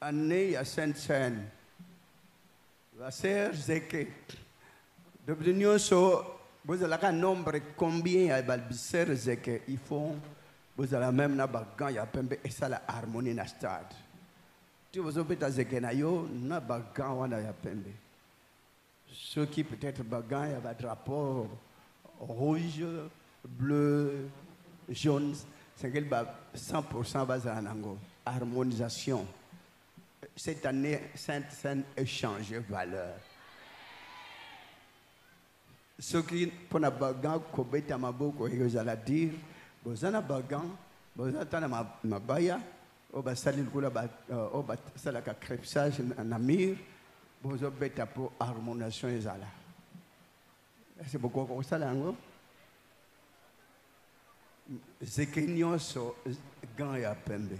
année ya Sainte-Seine. La sœur Zeke. Depuis nous vous avez un nombre combien il y a de sœurs Zeke ils font vous avez même na bagan ya pembe et ça la harmonie na stade. Tu vous avez Zeke na yo na bagan wana ya pembe. Ceux qui peut-être bagan ya ba drapeau rouge, bleu, jaune, c'est que 100% base en ango. Harmonisation. Cette année, Sainte-Seine échange valeur. Ce qui, pour la bagan, Kobeta Maboko, ils allaient dire, vous avez un bagan, vous avez un mabaya, vous avez un crépsage en amir, vous avez pour harmonisation. C'est pourquoi on s'est là. Zekenyo so gan ya pembe.